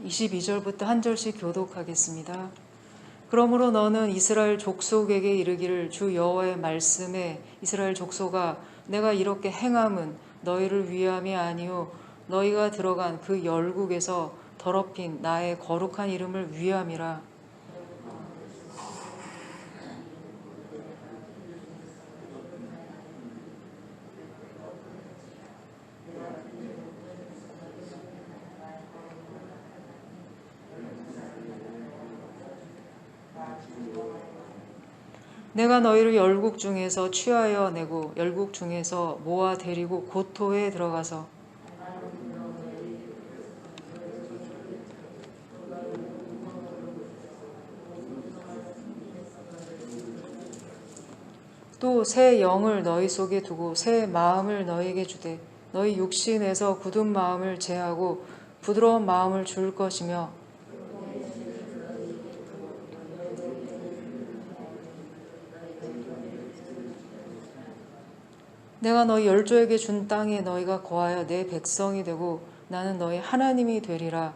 22절부터 한 절씩 교독하겠습니다. 그러므로 너는 이스라엘 족속에게 이르기를 주 여호와의 말씀에 이스라엘 족속아 내가 이렇게 행함은 너희를 위함이 아니요 너희가 들어간 그 열국에서 더럽힌 나의 거룩한 이름을 위함이라. 내가 너희를 열국 중에서 취하여 내고 열국 중에서 모아 데리고 고토에 들어가서 또 새 영을 너희 속에 두고 새 마음을 너희에게 주되 너희 육신에서 굳은 마음을 제하고 부드러운 마음을 줄 것이며 내가 너희 열조에게 준 땅에 너희가 거하여 내 백성이 되고 나는 너희 하나님이 되리라.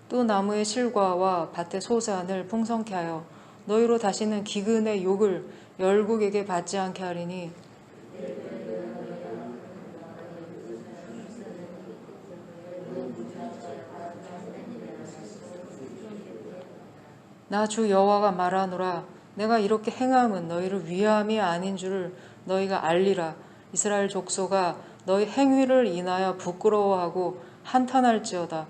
또 나무의 실과와 밭의 소산을 풍성케 하여 너희로 다시는 기근의 욕을 열국에게 받지 않게 하리니 나 주 여호와가 말하노라. 내가 이렇게 행함은 너희를 위함이 아닌 줄을 너희가 알리라. 이스라엘 족속아 너희 행위를 인하여 부끄러워하고 한탄할지어다.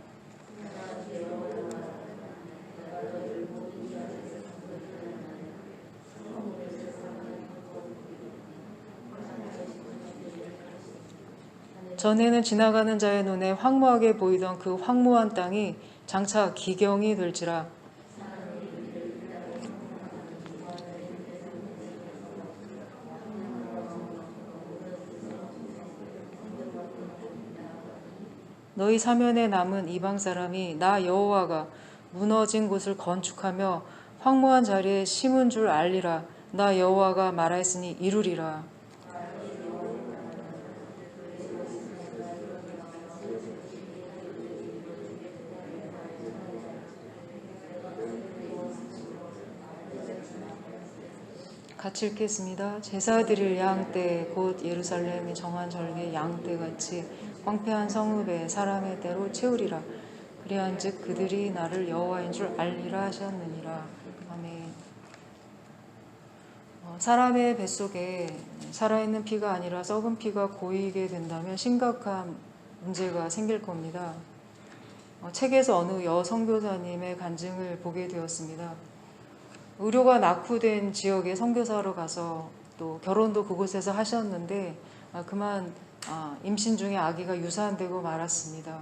전에는 지나가는 자의 눈에 황무하게 보이던 그 황무한 땅이 장차 기경이 될지라. 너희 사면에 남은 이방 사람이 나 여호와가 무너진 곳을 건축하며 황무한 자리에 심은 줄 알리라. 나 여호와가 말하였으니 이루리라. 같이 읽겠습니다. 제사 드릴 양떼 곧 예루살렘이 정한 절기의 양떼같이 황폐한 성읍에 사람의 때로 채우리라. 그리한즉 그들이 나를 여호와인 줄 알리라 하셨느니라. 아멘. 사람의 뱃속에 살아있는 피가 아니라 썩은 피가 고이게 된다면 심각한 문제가 생길 겁니다. 책에서 어느 여선교사님의 간증을 보게 되었습니다. 의료가 낙후된 지역에 선교사로 가서 또 결혼도 그곳에서 하셨는데 그만 임신 중에 아기가 유산되고 말았습니다.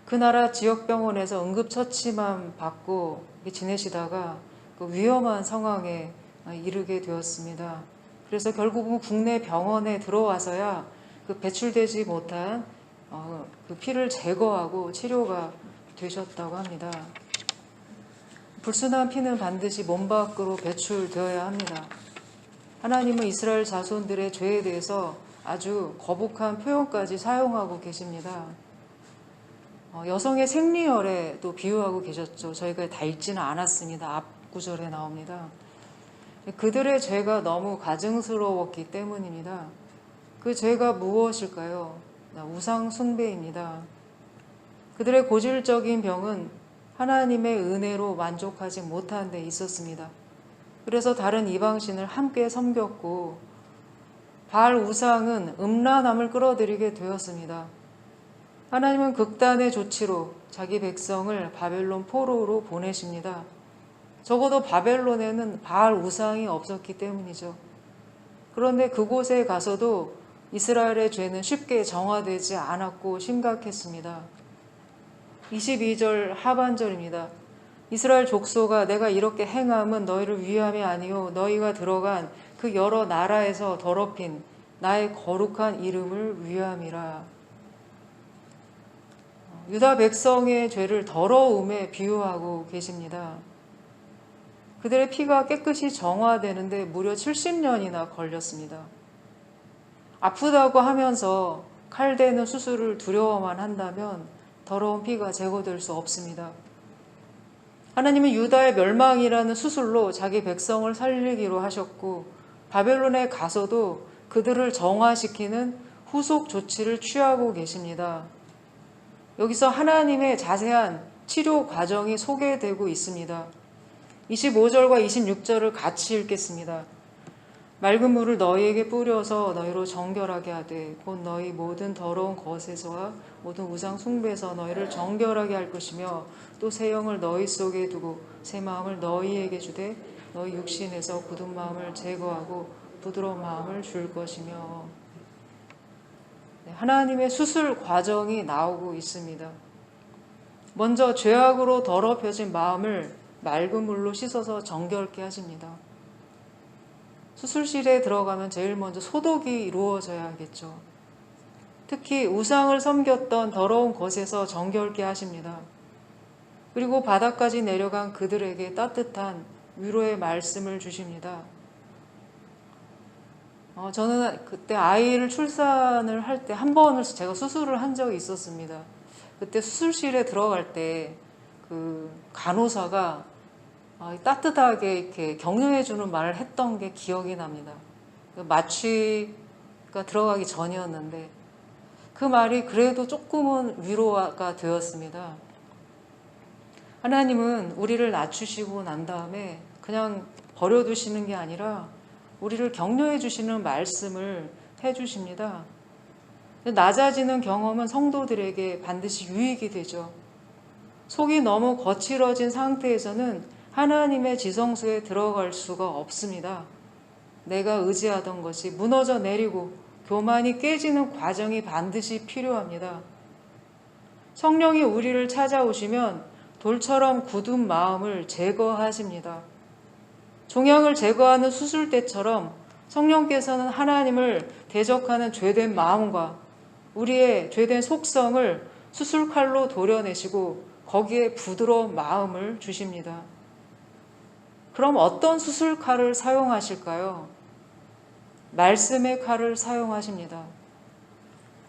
그 나라 지역병원에서 응급처치만 받고 지내시다가 그 위험한 상황에 이르게 되었습니다. 그래서 결국은 국내 병원에 들어와서야 그 배출되지 못한 그 피를 제거하고 치료가 되셨다고 합니다. 불순한 피는 반드시 몸 밖으로 배출되어야 합니다. 하나님은 이스라엘 자손들의 죄에 대해서 아주 거북한 표현까지 사용하고 계십니다. 여성의 생리혈에 또 비유하고 계셨죠. 저희가 다 읽지는 않았습니다. 앞 구절에 나옵니다. 그들의 죄가 너무 가증스러웠기 때문입니다. 그 죄가 무엇일까요? 우상 숭배입니다. 그들의 고질적인 병은 하나님의 은혜로 만족하지 못한 데 있었습니다. 그래서 다른 이방신을 함께 섬겼고 바알 우상은 음란함을 끌어들이게 되었습니다. 하나님은 극단의 조치로 자기 백성을 바벨론 포로로 보내십니다. 적어도 바벨론에는 바알 우상이 없었기 때문이죠. 그런데 그곳에 가서도 이스라엘의 죄는 쉽게 정화되지 않았고 심각했습니다. 22절 하반절입니다. 이스라엘 족속아 내가 이렇게 행함은 너희를 위함이 아니요 너희가 들어간 그 여러 나라에서 더럽힌 나의 거룩한 이름을 위함이라. 유다 백성의 죄를 더러움에 비유하고 계십니다. 그들의 피가 깨끗이 정화되는데 무려 70년이나 걸렸습니다. 아프다고 하면서 칼대는 수술을 두려워만 한다면 더러운 피가 제거될 수 없습니다. 하나님은 유다의 멸망이라는 수술로 자기 백성을 살리기로 하셨고 바벨론에 가서도 그들을 정화시키는 후속 조치를 취하고 계십니다. 여기서 하나님의 자세한 치료 과정이 소개되고 있습니다. 25절과 26절을 같이 읽겠습니다. 맑은 물을 너희에게 뿌려서 너희로 정결하게 하되 곧 너희 모든 더러운 것에서와 모든 우상 숭배에서 너희를 정결하게 할 것이며 또 새 영을 너희 속에 두고 새 마음을 너희에게 주되 너희 육신에서 굳은 마음을 제거하고 부드러운 마음을 줄 것이며. 하나님의 수술 과정이 나오고 있습니다. 먼저 죄악으로 더럽혀진 마음을 맑은 물로 씻어서 정결케 하십니다. 수술실에 들어가면 제일 먼저 소독이 이루어져야겠죠. 특히 우상을 섬겼던 더러운 것에서 정결케 하십니다. 그리고 바닥까지 내려간 그들에게 따뜻한 위로의 말씀을 주십니다. 저는 그때 아이를 출산을 할 때 한 번을 제가 수술을 한 적이 있었습니다. 그때 수술실에 들어갈 때 그 간호사가 따뜻하게 이렇게 격려해주는 말을 했던 게 기억이 납니다. 마취가 들어가기 전이었는데 그 말이 그래도 조금은 위로가 되었습니다. 하나님은 우리를 낮추시고 난 다음에 그냥 버려두시는 게 아니라 우리를 격려해 주시는 말씀을 해 주십니다. 낮아지는 경험은 성도들에게 반드시 유익이 되죠. 속이 너무 거칠어진 상태에서는 하나님의 지성소에 들어갈 수가 없습니다. 내가 의지하던 것이 무너져 내리고 교만이 깨지는 과정이 반드시 필요합니다. 성령이 우리를 찾아오시면 돌처럼 굳은 마음을 제거하십니다. 종양을 제거하는 수술대처럼 성령께서는 하나님을 대적하는 죄된 마음과 우리의 죄된 속성을 수술칼로 도려내시고 거기에 부드러운 마음을 주십니다. 그럼 어떤 수술칼을 사용하실까요? 말씀의 칼을 사용하십니다.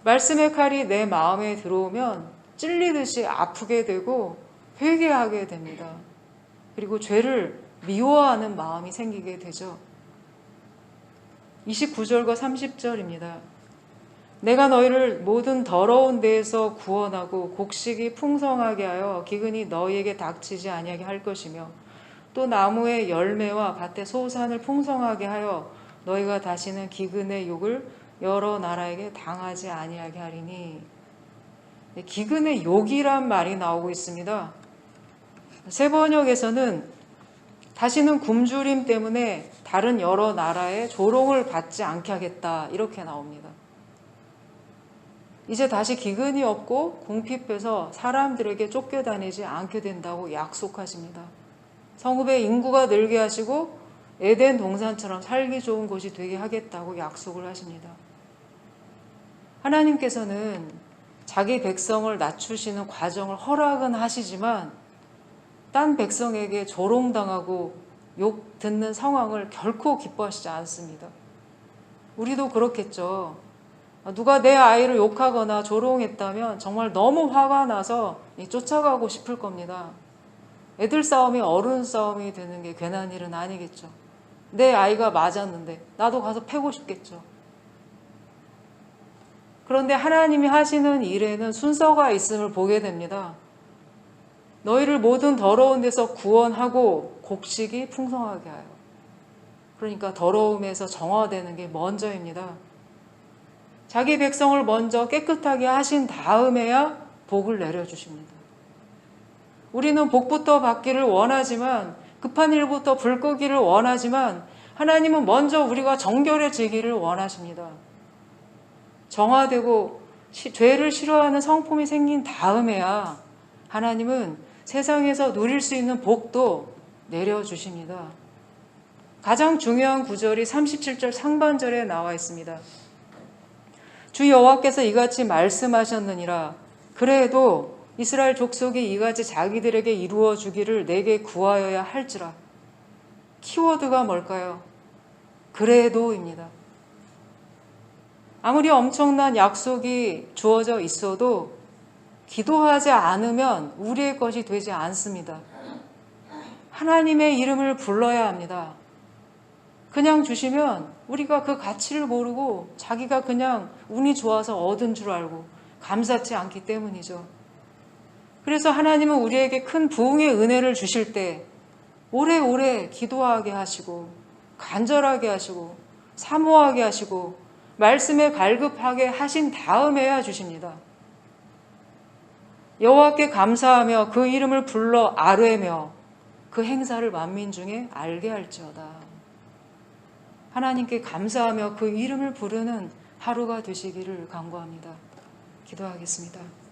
말씀의 칼이 내 마음에 들어오면 찔리듯이 아프게 되고 회개하게 됩니다. 그리고 죄를 미워하는 마음이 생기게 되죠. 29절과 30절입니다. 내가 너희를 모든 더러운 데에서 구원하고 곡식이 풍성하게 하여 기근이 너희에게 닥치지 아니하게 할 것이며 또 나무의 열매와 밭의 소산을 풍성하게 하여 너희가 다시는 기근의 욕을 여러 나라에게 당하지 아니하게 하리니. 기근의 욕이란 말이 나오고 있습니다. 새 번역에서는 다시는 굶주림 때문에 다른 여러 나라에 조롱을 받지 않게 하겠다 이렇게 나옵니다. 이제 다시 기근이 없고 궁핍해서 사람들에게 쫓겨다니지 않게 된다고 약속하십니다. 성읍의 인구가 늘게 하시고 에덴 동산처럼 살기 좋은 곳이 되게 하겠다고 약속을 하십니다. 하나님께서는 자기 백성을 낮추시는 과정을 허락은 하시지만 딴 백성에게 조롱당하고 욕 듣는 상황을 결코 기뻐하시지 않습니다. 우리도 그렇겠죠. 누가 내 아이를 욕하거나 조롱했다면 정말 너무 화가 나서 쫓아가고 싶을 겁니다. 애들 싸움이 어른 싸움이 되는 게 괜한 일은 아니겠죠. 내 아이가 맞았는데 나도 가서 패고 싶겠죠. 그런데 하나님이 하시는 일에는 순서가 있음을 보게 됩니다. 너희를 모든 더러운 데서 구원하고 곡식이 풍성하게 하여. 그러니까 더러움에서 정화되는 게 먼저입니다. 자기 백성을 먼저 깨끗하게 하신 다음에야 복을 내려주십니다. 우리는 복부터 받기를 원하지만 급한 일부터 불 끄기를 원하지만 하나님은 먼저 우리가 정결해지기를 원하십니다. 정화되고 죄를 싫어하는 성품이 생긴 다음에야 하나님은 세상에서 누릴 수 있는 복도 내려주십니다. 가장 중요한 구절이 37절 상반절에 나와 있습니다. 주 여호와께서 이같이 말씀하셨느니라. 그래도 이스라엘 족속이 이같이 자기들에게 이루어 주기를 내게 구하여야 할지라. 키워드가 뭘까요? 그래도입니다. 아무리 엄청난 약속이 주어져 있어도 기도하지 않으면 우리의 것이 되지 않습니다. 하나님의 이름을 불러야 합니다. 그냥 주시면 우리가 그 가치를 모르고 자기가 그냥 운이 좋아서 얻은 줄 알고 감사치 않기 때문이죠. 그래서 하나님은 우리에게 큰 부흥의 은혜를 주실 때 오래오래 기도하게 하시고 간절하게 하시고 사모하게 하시고 말씀에 갈급하게 하신 다음에야 주십니다. 여호와께 감사하며 그 이름을 불러 아뢰며 그 행사를 만민 중에 알게 할지어다. 하나님께 감사하며 그 이름을 부르는 하루가 되시기를 간구합니다. 기도하겠습니다.